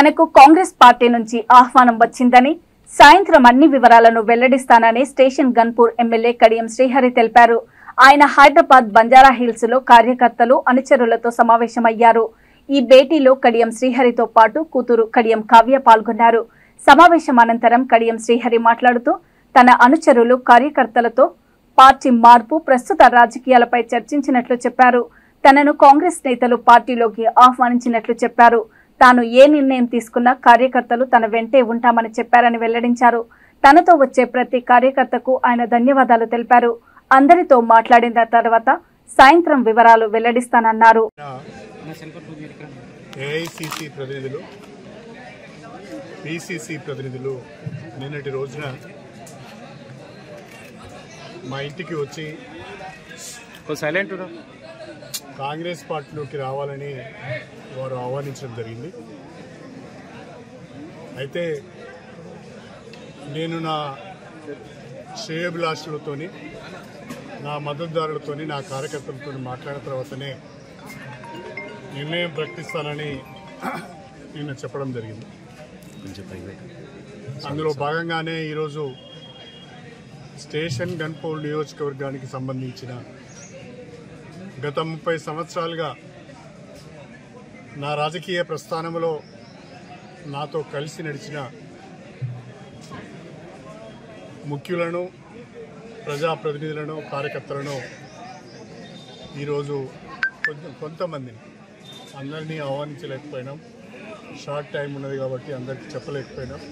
తనకు కాంగ్రెస్ పార్టీ నుంచి ఆహ్వానం వచ్చిందని సాయంత్రం అన్ని వివరాలను వెల్లడిస్తానని స్టేషన్ గన్పూర్ ఎమ్మెల్యే కడియం శ్రీహరి తెలిపారు. ఆయన హైదరాబాద్ బంజారా హిల్స్ లో కార్యకర్తలు అనుచరులతో సమావేశమయ్యారు. ఈ భేటీలో కడియం శ్రీహరితో పాటు కూతురు కడియం కావ్య పాల్గొన్నారు. సమావేశం అనంతరం కడియం శ్రీహరి మాట్లాడుతూ తన అనుచరులు కార్యకర్తలతో పార్టీ మార్పు ప్రస్తుత రాజకీయాలపై చర్చించినట్లు చెప్పారు. తనను కాంగ్రెస్ నేతలు పార్టీలోకి ఆహ్వానించినట్లు చెప్పారు. తాను ఏ నిర్ణయం తీసుకున్నా కార్యకర్తలు తన వెంటే ఉంటామని చెప్పారని వెల్లడించారు. తనతో వచ్చే ప్రతి కార్యకర్తకు ఆయన ధన్యవాదాలు తెలిపారు. అందరితో మాట్లాడిన తర్వాత సాయంత్రం వివరాలు వెల్లడిస్తానన్నారు. ఏఐసిసి ప్రతినిధులు, పిసిసి ప్రతినిధులు నిన్నటి రోజున మా ఇంటికి వచ్చి కాంగ్రెస్ పార్టీలోకి రావాలని వారు ఆహ్వానించడం జరిగింది. అయితే నేను నా శ్రేయోభిలాషులతోని, నా మద్దతుదారులతోని, నా కార్యకర్తలతో మాట్లాడిన తర్వాతనే నిర్ణయం ప్రకటిస్తానని నేను చెప్పడం జరిగింది. అందులో భాగంగానే ఈరోజు స్టేషన్ గన్పూర్ నియోజకవర్గానికి సంబంధించిన గత 30 సంవత్సరాలుగా నా రాజకీయ ప్రస్థానంలో నాతో కలిసి నడిచిన ముఖ్యులను, ప్రజాప్రతినిధులను, కార్యకర్తలను ఈరోజు కొంతమందిని, అందరినీ ఆహ్వానించలేకపోయినాం. షార్ట్ టైం ఉన్నది కాబట్టి అందరికీ చెప్పలేకపోయినాం.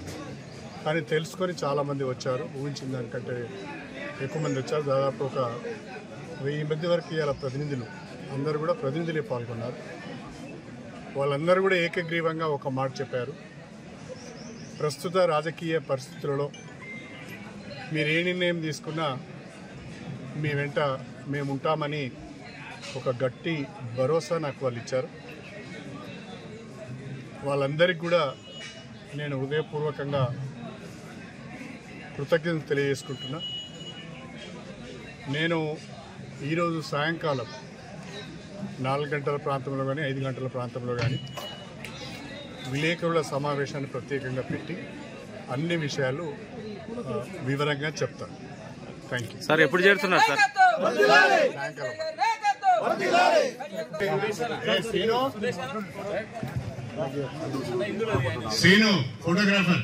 కానీ తెలుసుకొని చాలామంది వచ్చారు. ఊహించిన దానికంటే ఎక్కువ మంది వచ్చారు. దాదాపు ఒక 1000 మంది వరకు ఇలా ప్రతినిధులు, అందరూ కూడా ప్రతినిధులే పాల్గొన్నారు. వాళ్ళందరూ కూడా ఏకగ్రీవంగా ఒక మాట చెప్పారు. ప్రస్తుత రాజకీయ పరిస్థితులలో మీరు ఏ నిర్ణయం తీసుకున్నా మీ వెంట మేము ఉంటామని ఒక గట్టి భరోసా నాకు వాళ్ళు ఇచ్చారు. వాళ్ళందరికీ కూడా నేను హృదయపూర్వకంగా కృతజ్ఞతలు తెలియజేసుకుంటున్నా. నేను ఈరోజు సాయంకాలం 4 గంటల ప్రాంతంలో కానీ 5 గంటల ప్రాంతంలో కానీ విలేకరుల సమావేశాన్ని ప్రత్యేకంగా పెట్టి అన్ని విషయాలు వివరంగా చెప్తాను. Thank you sir. ఎప్పుడు చేరుతున్నారు సార్? సాయంకాలం. శ్రీను ఫోటోగ్రాఫర్.